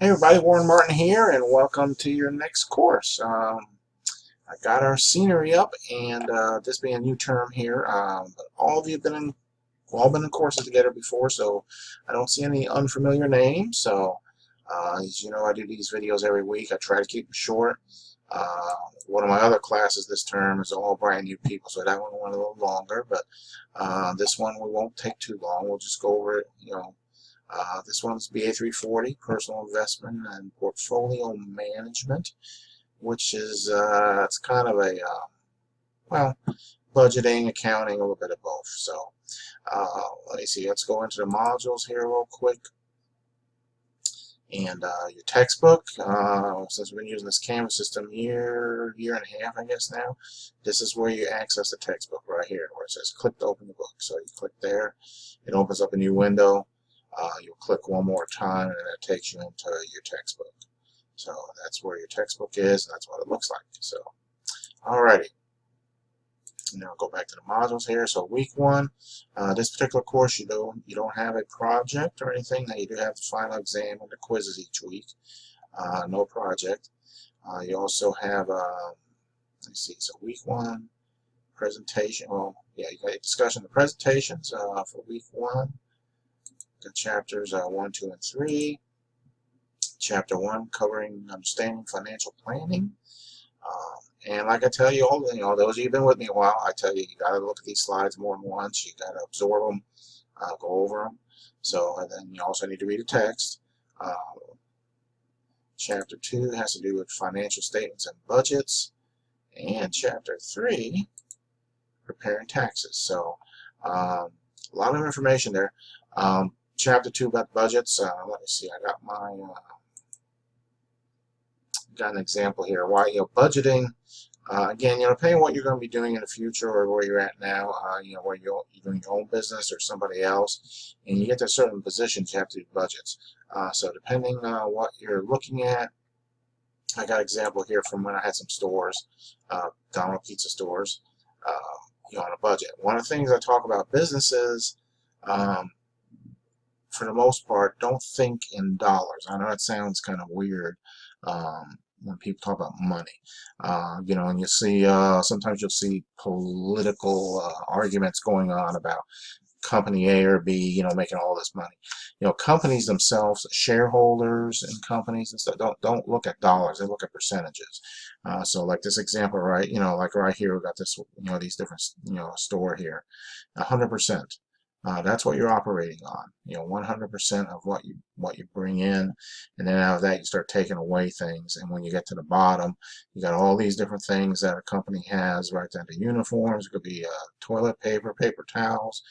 Hey everybody, Warren Martin here, and welcome to your next course. I got our scenery up, and this being a new term here, but all of you have all been in courses together before, so I don't see any unfamiliar names. So, as you know, I do these videos every week. I try to keep them short. Uh, One of my other classes this term is all brand new people, so that one went a little longer, but this one we won't take too long. We'll just go over it. This one's BA340, Personal Investment and Portfolio Management, which is it's kind of a well, budgeting, accounting, a little bit of both. So let me see. Let's go into the modules here real quick. And your textbook, since we've been using this Canvas system year and a half, I guess now, this is where you access the textbook right here, where it says click to open the book. So you click there, it opens up a new window. You'll click one more time, and it takes you into your textbook. So that's where your textbook is, and that's what it looks like. So, alrighty. Now go back to the modules here. So week one, this particular course, you don't have a project or anything. Now you do have the final exam and the quizzes each week. No project. You also have, let's see. So week one, presentation. Well, yeah, you got a discussion of the presentations for week one. The chapters 1, 2, and 3. Chapter 1 covering understanding financial planning. And like I tell you all, those of you who've been with me a while, I tell you, you got to look at these slides more than once. You got to absorb them, go over them. So, and then you also need to read the text. Chapter 2 has to do with financial statements and budgets. And chapter 3, preparing taxes. So, a lot of information there. Chapter 2 about budgets. Let me see. I got my got an example here. Why budgeting. Again, depending on what you're going to be doing in the future or where you're at now, where you're doing your own business or somebody else, and you get to certain positions, you have to do budgets. So depending on what you're looking at, I got an example here from when I had some stores, Donald Pizza stores, on a budget. One of the things I talk about businesses, for the most part, don't think in dollars. I know it sounds kind of weird when people talk about money. And you see, sometimes you'll see political arguments going on about company A or B, making all this money. Companies themselves, shareholders in companies and stuff, don't look at dollars. They look at percentages. So like this example, right? Like right here, we got this, these different, store here, 100%. That's what you're operating on. 100% of what you bring in, and then out of that you start taking away things. And when you get to the bottom, you got all these different things that a company has, right down to uniforms. It could be toilet paper, paper towels,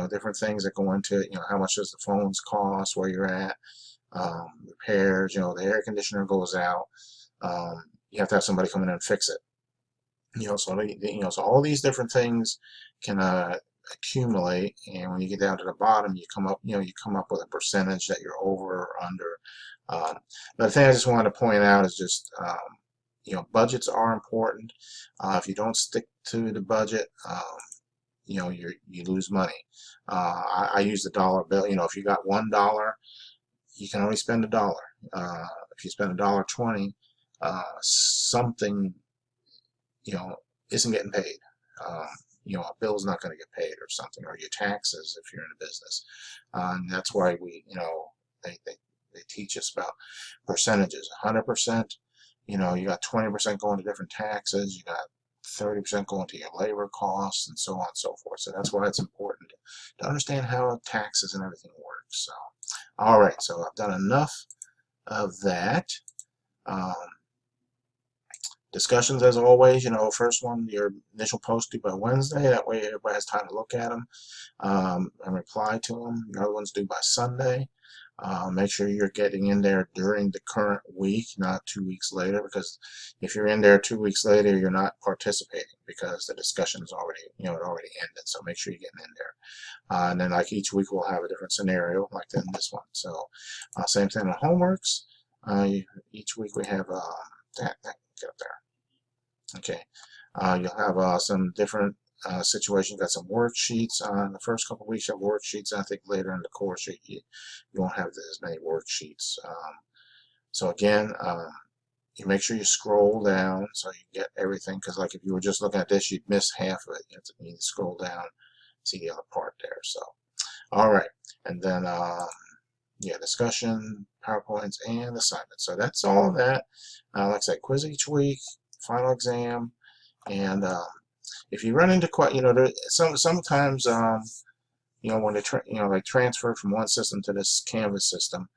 different things that go into it. How much does the phones cost, where you're at, repairs. The air conditioner goes out. You have to have somebody come in and fix it. So all these different things can accumulate, and when you get down to the bottom, you come up with a percentage that you're over or under. But the thing I just wanted to point out is just budgets are important. If you don't stick to the budget, you lose money. I use the dollar bill. If you got $1, you can only spend $1. If you spend $1.20, something isn't getting paid. A bill's not going to get paid or something, or your taxes if you're in a business. And that's why they teach us about percentages. 100%, you got 20% going to different taxes, you got 30% going to your labor costs, and so on and so forth. So that's why it's important to understand how taxes and everything works. So, all right, so I've done enough of that. Discussions, as always, first one, your initial post due by Wednesday. That way everybody has time to look at them and reply to them. Your other one's due by Sunday. Make sure you're getting in there during the current week, not 2 weeks later, because if you're in there 2 weeks later, you're not participating because the discussion is already, it already ended. So make sure you're getting in there. And then like each week we'll have a different scenario like in this one. So same thing with homeworks. Each week we have get up there. Okay, you'll have some different situation. Got some worksheets on the first couple of weeks. You have worksheets. I think later in the course you won't have as many worksheets. So again, you make sure you scroll down so you get everything, because like if you were just looking at this, you'd miss half of it. You need to scroll down, see the other part there. So all right, and then yeah, discussion, PowerPoints, and assignments. So that's all of that. Like I said, quiz each week, final exam, and if you run into quite, sometimes when they like transferred from one system to this Canvas system,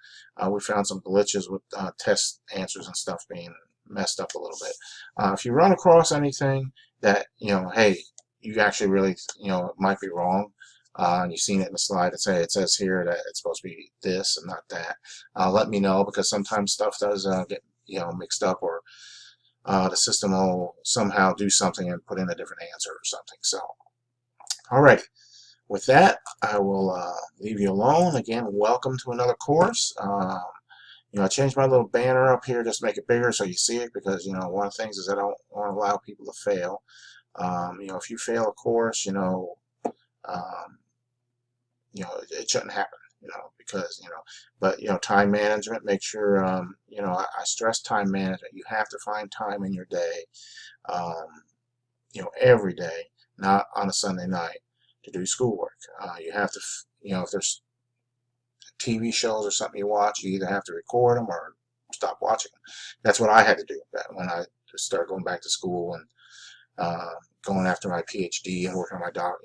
we found some glitches with test answers and stuff being messed up a little bit. If you run across anything that hey, you actually really it might be wrong, and you've seen it in the slide, it says here that it's supposed to be this and not that. Let me know, because sometimes stuff does get mixed up, or the system will somehow do something and put in a different answer or something. So, alrighty. With that, I will leave you alone. Again, welcome to another course. I changed my little banner up here just to make it bigger so you see it, because one of the things is I don't want to allow people to fail. If you fail a course, it shouldn't happen. Because but time management. Make sure I stress time management. You have to find time in your day, every day, not on a Sunday night, to do schoolwork. You have to, if there's TV shows or something you watch, you either have to record them or stop watching them. That's what I had to do when I started going back to school and going after my PhD and working on my doc.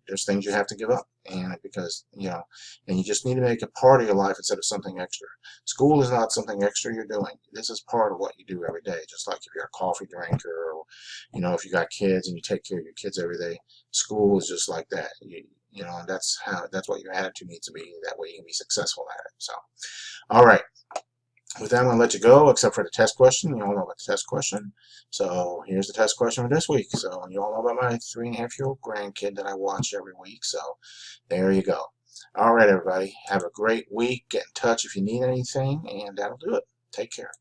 There's things you have to give up, and because and you just need to make it part of your life instead of something extra. School is not something extra you're doing. This is part of what you do every day. Just like if you're a coffee drinker, or if you got kids and you take care of your kids every day, school is just like that. And that's what your attitude needs to be. That way you can be successful at it. So, all right. With that, I'm going to let you go, except for the test question. You all know about the test question. So here's the test question for this week. So you all know about my 3.5-year-old grandkid that I watch every week. So there you go. All right, everybody. Have a great week. Get in touch if you need anything, and that'll do it. Take care.